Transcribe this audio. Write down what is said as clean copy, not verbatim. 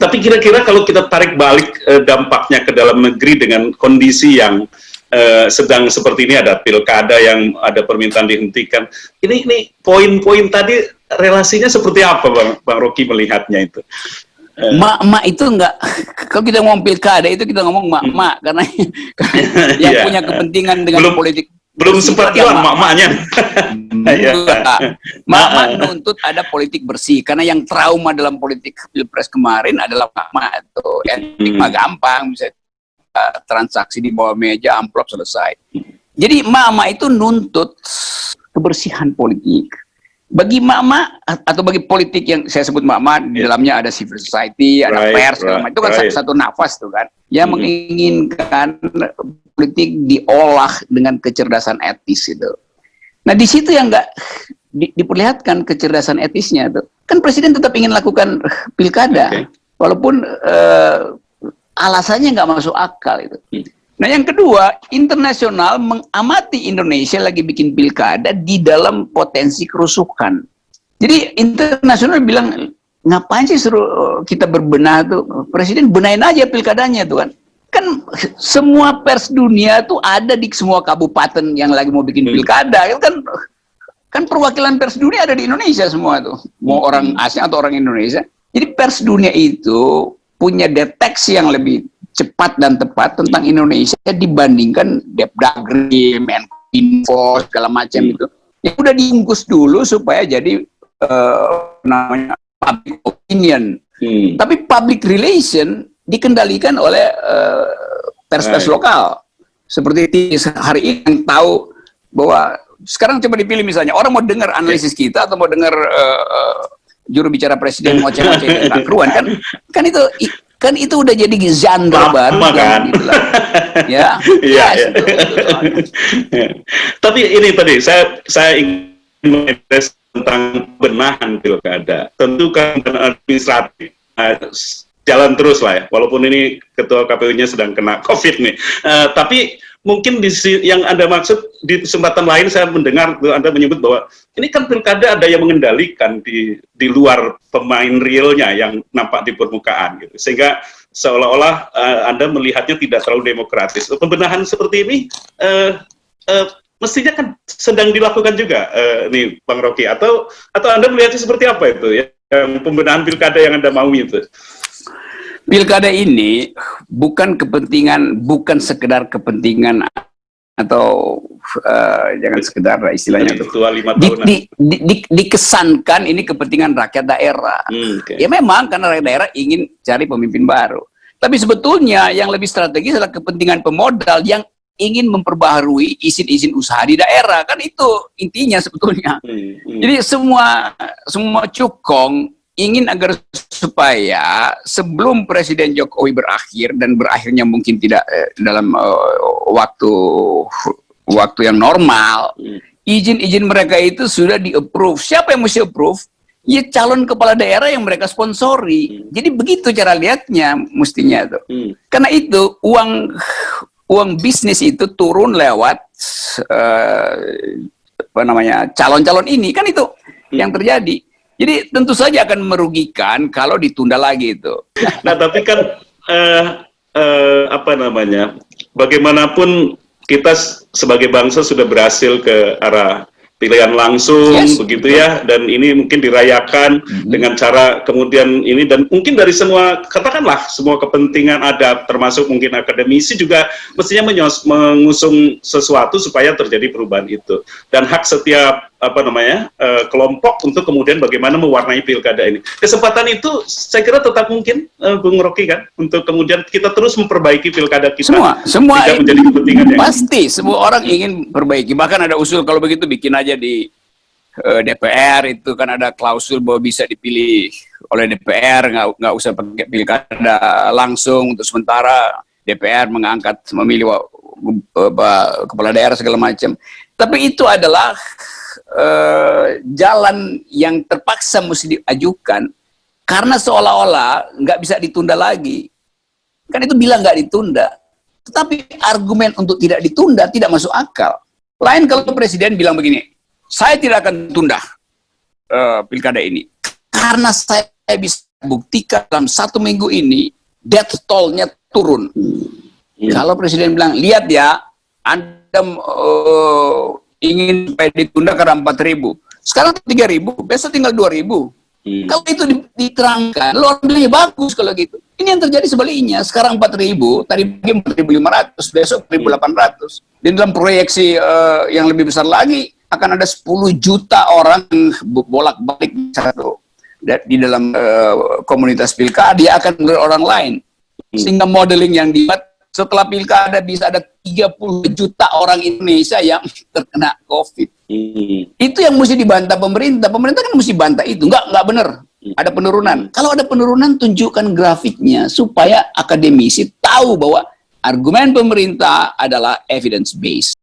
Tapi kira-kira kalau kita tarik balik dampaknya ke dalam negeri dengan kondisi yang sedang seperti ini, ada pilkada yang ada permintaan dihentikan. Ini poin-poin tadi relasinya seperti apa, Bang Rocky melihatnya itu? Mak itu enggak, kalau kita ngomong pilkada itu kita ngomong mak karena yang punya kepentingan dengan politik. Belum sempat hilang mak-maknya. Mak nuntut ada politik bersih, karena yang trauma dalam politik pilpres kemarin adalah mak itu. Yang mah gampang, bisa transaksi di bawah meja, amplop selesai. Jadi mak itu nuntut kebersihan politik. Bagi mak atau bagi politik yang saya sebut mak di dalamnya ada civil society, ada pers, itu kan satu nafas tuh kan, yang menginginkan politik diolah dengan kecerdasan etis itu. Nah di situ yang nggak diperlihatkan kecerdasan etisnya tuh. Kan presiden tetap ingin lakukan pilkada, walaupun alasannya nggak masuk akal itu. Nah yang kedua, internasional mengamati Indonesia lagi bikin pilkada di dalam potensi kerusuhan. Jadi internasional bilang, ngapain sih suruh kita berbenah tuh? Presiden benahin aja pilkadanya tuh kan. Kan semua pers dunia tuh ada di semua kabupaten yang lagi mau bikin pilkada. Kan perwakilan pers dunia ada di Indonesia semua tuh. Mau orang asing atau orang Indonesia. Jadi pers dunia itu punya deteksi yang lebih cepat dan tepat tentang Indonesia dibandingkan Depdagri, Menkominfo, segala macam itu. Ya udah diungkus dulu supaya jadi namanya public opinion. Tapi public relation dikendalikan oleh pers-pers lokal. Seperti hari ini yang tahu bahwa sekarang coba dipilih misalnya orang mau dengar analisis kita atau mau dengar juru bicara presiden ngoceh-ngoceh keruan kan itu udah jadi genre baru kan, gitu lah. Ya. Tapi ini tadi saya ingin menginvest tentang benahan pilkada. Tentu kan administratif jalan terus lah ya, walaupun ini ketua KPU-nya sedang kena COVID nih. Tapi mungkin yang Anda maksud di kesempatan lain saya mendengar Anda menyebut bahwa ini kan pilkada ada yang mengendalikan di luar pemain realnya yang nampak di permukaan gitu. Sehingga seolah-olah Anda melihatnya tidak terlalu demokratis. Pembenahan seperti ini mestinya kan sedang dilakukan juga nih Bang Rocky, atau Anda melihatnya seperti apa itu ya, yang pembenahan pilkada yang Anda mau itu? Pilkada ini bukan sekedar kepentingan atau jangan sekedar istilahnya itu dikesankan ini kepentingan rakyat daerah. Ya memang karena rakyat daerah ingin cari pemimpin baru. Tapi sebetulnya yang lebih strategis adalah kepentingan pemodal yang ingin memperbaharui izin-izin usaha di daerah. Kan itu intinya sebetulnya. Jadi semua cukong ingin agar supaya sebelum Presiden Jokowi berakhir, dan berakhirnya mungkin tidak dalam waktu yang normal, izin-izin mereka itu sudah di-approve. Siapa yang mesti approve? Ya calon kepala daerah yang mereka sponsori. Jadi begitu cara lihatnya mestinya tuh. Karena itu uang bisnis itu turun lewat calon-calon ini, kan itu yang terjadi. Jadi tentu saja akan merugikan kalau ditunda lagi itu. Nah tapi kan bagaimanapun kita sebagai bangsa sudah berhasil ke arah pilihan langsung, begitu ya, dan ini mungkin dirayakan dengan cara kemudian ini, dan mungkin dari semua, katakanlah semua kepentingan ada, termasuk mungkin akademisi juga mestinya mengusung sesuatu supaya terjadi perubahan itu, dan hak setiap kelompok untuk kemudian bagaimana mewarnai pilkada ini. Kesempatan itu saya kira tetap mungkin, Bung Rocky, kan, untuk kemudian kita terus memperbaiki pilkada kita. Semua tidak menjadi kepentingan yang pasti semua orang ingin perbaiki. Bahkan ada usul kalau begitu bikin aja di DPR itu kan ada klausul bahwa bisa dipilih oleh DPR, nggak usah pakai pilkada langsung untuk sementara. DPR mengangkat memilih kepala daerah segala macam. Tapi itu adalah jalan yang terpaksa mesti diajukan karena seolah-olah nggak bisa ditunda lagi. Kan itu bilang nggak ditunda, tetapi argumen untuk tidak ditunda tidak masuk akal. Lain kalau presiden bilang begini, saya tidak akan tunda pilkada ini karena saya bisa buktikan dalam 1 minggu ini death toll-nya turun. Kalau Presiden bilang, lihat ya, Anda ingin supaya ditunda karena 4.000. Sekarang 3.000, besok tinggal 2.000. Kalau itu diterangkan, lo orang bilangnya bagus kalau gitu. Ini yang terjadi sebaliknya. Sekarang 4.000, tadi pagi 4.500, besok 4.800. Dan dalam proyeksi yang lebih besar lagi, akan ada 10 juta orang bolak-balik di dalam komunitas pilkada. Dia akan menurut orang lain. Sehingga modeling yang dibuat, setelah pilkada bisa ada 30 juta orang Indonesia yang terkena COVID. Itu yang mesti dibantah pemerintah. Pemerintah kan mesti bantah itu. Nggak benar. Ada penurunan. Kalau ada penurunan, tunjukkan grafiknya supaya akademisi tahu bahwa argumen pemerintah adalah evidence based.